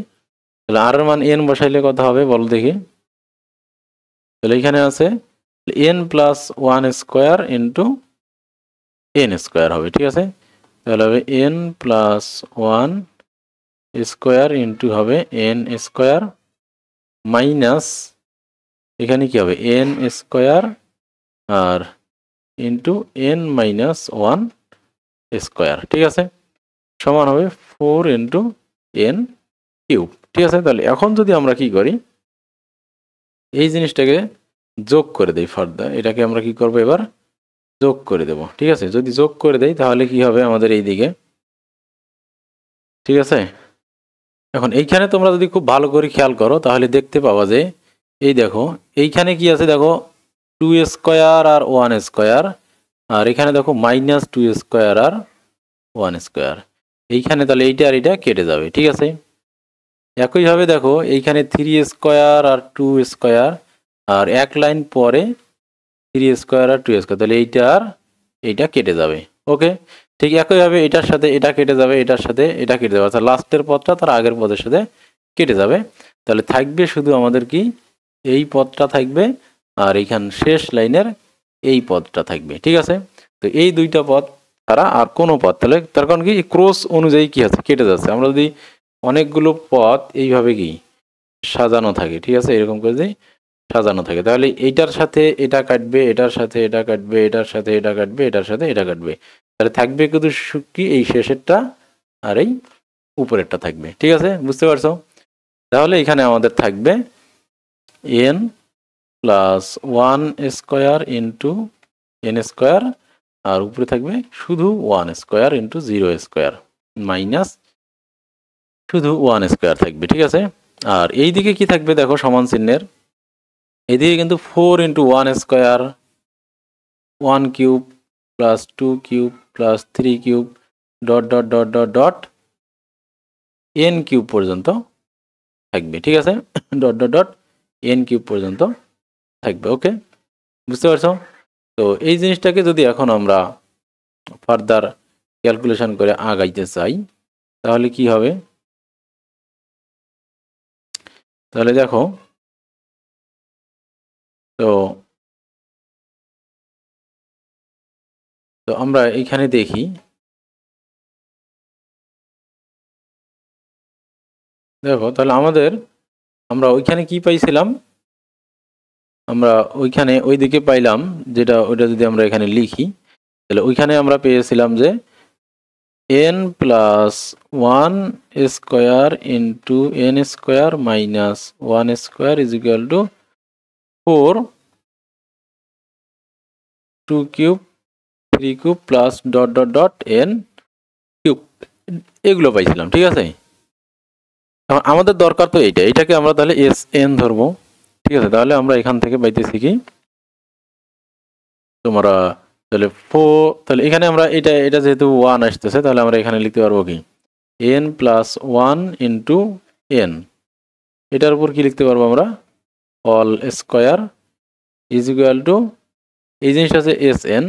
তাহলে আর এর মান এন বসাইলে কত হবে বল দেখি। তাহলে এখানে আছে n plus one square into n square হবে, ঠিক আছে। তাহলে হবে n plus one square into হবে এন স্কোয়ার মাইনাস এখানে কি হবে এন স্কোয়ার আর into n minus one square, ঠিক আছে, সমান হবে 4 ইন্টু এন কিউব, ঠিক আছে। তাহলে এখন যদি আমরা কি করি, এই জিনিসটাকে যোগ করে দেই ফার্দার, এটাকে আমরা কি করব এবার যোগ করে দেব, ঠিক আছে। যদি যোগ করে দেই তাহলে কি হবে আমাদের এই দিকে, ঠিক আছে। এখন এইখানে তোমরা যদি খুব ভালো করে খেয়াল করো তাহলে দেখতে পাওয়া যে এই দেখো এইখানে কি আছে, দেখো 2 স্কোয়ার আর 1 স্কোয়ার, আর এখানে দেখো মাইনাস 2 স্কোয়ার আর 1 স্কোয়ার, এইখানে তাহলে এইটা আর এটা কেটে যাবে, ঠিক আছে। একইভাবে দেখো এইখানে 3 স্কোয়ার আর 2 স্কোয়ার, আর এক লাইন পরে 3 স্কোয়ার আর 2 স্কোয়ার, তাহলে এইটা আর এইটা কেটে যাবে, ওকে। ঠিক একইভাবে এটার সাথে এটা কেটে যাবে, এটার সাথে এটা কেটে যাবে, অর্থাৎ লাস্টের পদটা তার আগের পদের সাথে কেটে যাবে। তাহলে থাকবে শুধু আমাদের কি এই পদটা থাকবে, আর এইখান শেষ লাইনের এই পদটা থাকবে, ঠিক আছে। তো এই দুইটা পদ ছাড়া আর কোনো পদ, তাহলে তার কারণ কি ক্রস অনুযায়ী কি আছে কেটে যাচ্ছে। আমরা যদি অনেকগুলো পদ এইভাবে কি সাজানো থাকে, ঠিক আছে, এরকম করে যদি সাজানো থাকে তাহলে এইটার সাথে এটা কাটবে, এটার সাথে এটা কাটবে, এটার সাথে এটা কাটবে, এটার সাথে এটা কাটবে, তাহলে থাকবে কিন্তু কি এই শেষেরটা আর এই উপরেরটা থাকবে, ঠিক আছে, বুঝতে পারছো। তাহলে এখানে আমাদের থাকবে n plus 1 square into n square, আর উপরে থাকবে শুধু 1 স্কোয়ার ইন্টু 0 স্কোয়ার মাইনাস শুধু 1 স্কোয়ার থাকবে, ঠিক আছে। আর এই দিকে কি থাকবে দেখো সমান চিহ্নের, এদিকে কিন্তু 4 into 1 square 1 cube plus 2 cube plus 3 cube dot dot dot dot dot N cube পর্যন্ত থাকবে, ঠিক আছে, dot dot dot N cube পর্যন্ত থাকবে, ওকে, বুঝতে পারছো। তো এই জিনিসটাকে যদি এখন আমরা ফার্দার ক্যালকুলেশন করে আগাইতে চাই তাহলে কি হবে, তাহলে দেখো তো তো আমরা এইখানে দেখি, দেখো তাহলে আমরা ওইখানে কি পাইছিলাম, আমরা ওইখানে ওইদিকে পাইলাম যেটা, ওইটা যদি আমরা এখানে লিখি তাহলে ওইখানে আমরা পেয়েছিলাম যে N plus 1 square into n square minus 1 square is equal two 4 2 cube 3 cube plus dot dot dot N cube, এগুলো পাইছিলাম, ঠিক আছে। আমাদের দরকার তো এইটাকে আমরা তাহলে এস এন ধরবো, ঠিক আছে। তাহলে আমরা এখান থেকে পাইতেছি কি তোমরা তাহলে তাহলে এখানে আমরা এটা যেহেতু 1 আসতেছে তাহলে আমরা এখানে লিখতে পারবো কি এন প্লাস 1 ইন্টু এন, এটার উপর কি লিখতে পারবো আমরা all square is equal two এই জিনিসটা আছে এস এন,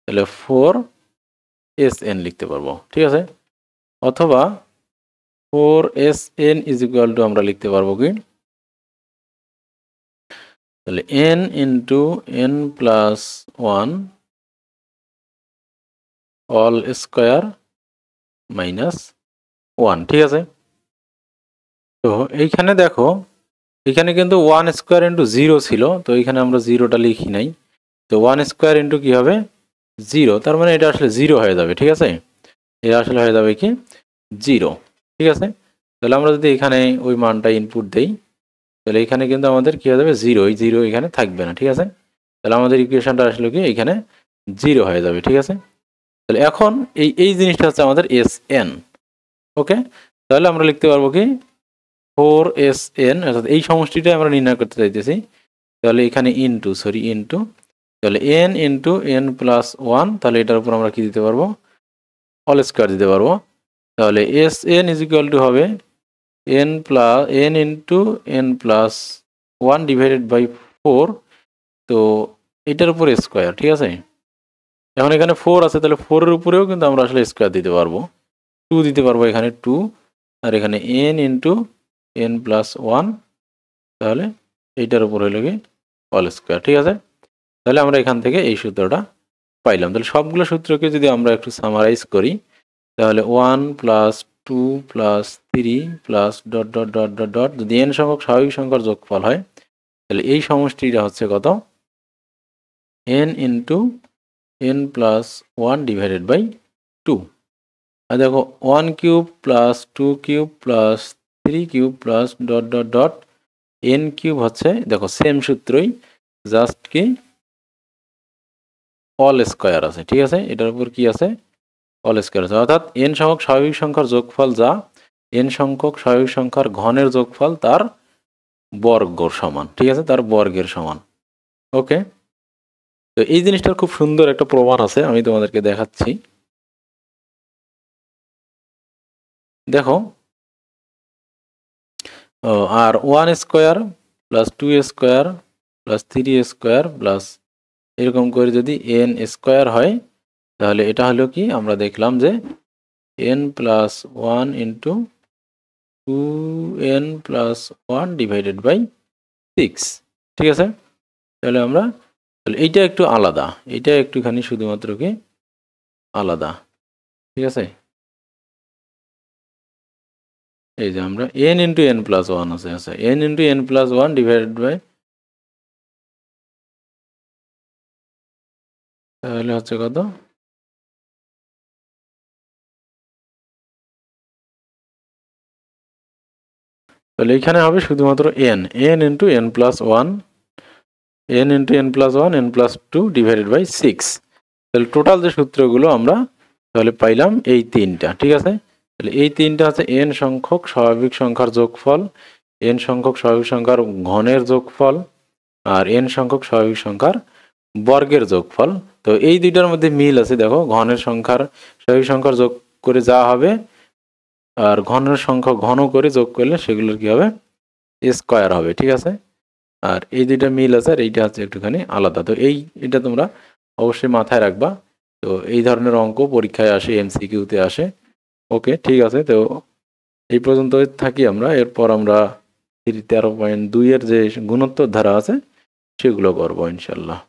তাহলে 4 এস এন লিখতে পারবো, ঠিক আছে। অথবা 4 S n is equal two আমরা লিখতে পারবো কি তাহলে N into n plus 1 all square minus 1, ঠিক আছে। তো এইখানে দেখো এখানে কিন্তু 1 স্কোয়ার ইন্টু 0 ছিল, তো এখানে আমরা 0টা লিখি নাই, তো 1 স্কোয়ার ইন্টু কি হবে 0, তার মানে এটা আসলে 0 হয়ে যাবে, ঠিক আছে, এটা আসলে হয়ে যাবে কি 0, ঠিক আছে। তাহলে আমরা যদি এখানে ওই মানটা ইনপুট দেই তাহলে এখানে কিন্তু আমাদের কি হয়ে যাবে 0, এই 0 এখানে থাকবে না, ঠিক আছে। তাহলে আমাদের ইকুয়েশনটা আসলে কি এখানে 0 হয়ে যাবে, ঠিক আছে। তাহলে এখন এই জিনিসটা হচ্ছে আমাদের এস এন, ওকে। তাহলে আমরা লিখতে পারবো কি 4 এস এন, অর্থাৎ এই সমষ্টিটা আমরা নির্ণয় করতে চাইতেছি, তাহলে এখানে ইন্টু তাহলে এন ইন্টু এন প্লাস 1, তাহলে এটার উপর আমরা কি দিতে পারবো অল স্কোয়ার দিতে পারবো, তাহলে s n is equal to হবে n into n plus 1 divided by 4, তো এটার উপর স্কোয়ার, ঠিক আছে। এখন এখানে 4 আছে তাহলে 4 এর উপরেও কিন্তু আমরা আসলে স্কোয়ার দিতে পারবো, 2 দিতে পারবো এখানে 2 আর এখানে n ইন্টু n প্লাস 1, তাহলে এইটার উপর হইল কি হোল স্কোয়ার। ঠিক আছে, তাহলে আমরা এখান থেকে এই সূত্রটা পাইলাম। তাহলে সবগুলো সূত্রকে যদি আমরা একটু সামারাইজ করি, তাহলে 1 plus 2 plus 3 plus dot dot dot dot dot, যদি n সংখ্যক স্বাভাবিক সংখ্যার যোগফল হয় তাহলে এই সমষ্টিটা হচ্ছে কত, n into n plus 1 divided by 2। আর দেখো 1 cube plus 2 cube plus 3 cube plus dot dot dot n cube হচ্ছে, দেখো সেম সূত্রই, জাস্ট কি অল স্কোয়ার আছে। ঠিক আছে, এটার উপর কি আছে, অল স্কোয়ার আছে, অর্থাৎ n সংখ্যক স্বাভাবিক সংখ্যার যোগফল যা n সংখ্যক স্বাভাবিক সংখ্যার ঘনের যোগফল তার বর্গর সমান। ঠিক আছে, তার বর্গের সমান। ওকে, তো এই জিনিসটার খুব সুন্দর একটা প্রমাণ আছে, আমি তোমাদেরকে দেখাচ্ছি। দেখো আর 1 square plus 2 square plus 3 square plus এরকম করে যদি n স্কোয়ার হয়, তাহলে এটা হলো কি, আমরা দেখলাম যে n plus 1 into 2n plus 1 divided by 6। ঠিক আছে, তাহলে এইটা একটু আলাদা, এইটা একটুখানি শুধুমাত্র কি আলাদা। ঠিক আছে, এই যে আমরা n ইন্টু n প্লাস 1 আছে, n into n plus 1 divided by, তাহলে হচ্ছে কত, তাহলে এখানে হবে শুধুমাত্র n into n plus 1, n into n plus 1, n plus 2 divided by 6। তাহলে টোটাল যে সূত্রগুলো আমরা তাহলে পাইলাম এই তিনটা। ঠিক আছে, তাহলে এই তিনটা হচ্ছে n সংখ্যক স্বাভাবিক সংখ্যার যোগফল, n সংখ্যক স্বাভাবিক সংখ্যার ঘনের যোগফল, আর n সংখ্যক স্বাভাবিক সংখ্যার বর্গের যোগফল। তো এই দুইটার মধ্যে মিল আছে, দেখো ঘনের সংখ্যার স্বাভাবিক সংখ্যার যোগ করে যা হবে, আর ঘনের সংখ্যা ঘন করে যোগ করলে সেগুলোর কি হবে, স্কোয়ার হবে। ঠিক আছে, আর এই দুইটা মিল আছে, আর এইটা হচ্ছে একটুখানি আলাদা। তো এটা তোমরা অবশ্যই মাথায় রাখবা। তো এই ধরনের অঙ্ক পরীক্ষায় আসে, MCQতে আসে। ওকে, ঠিক আছে, তো এই পর্যন্ত থাকি আমরা। এরপর আমরা 13.2 এর যে গুণোত্তর ধারা আছে সেগুলো করবো ইনশাল্লাহ।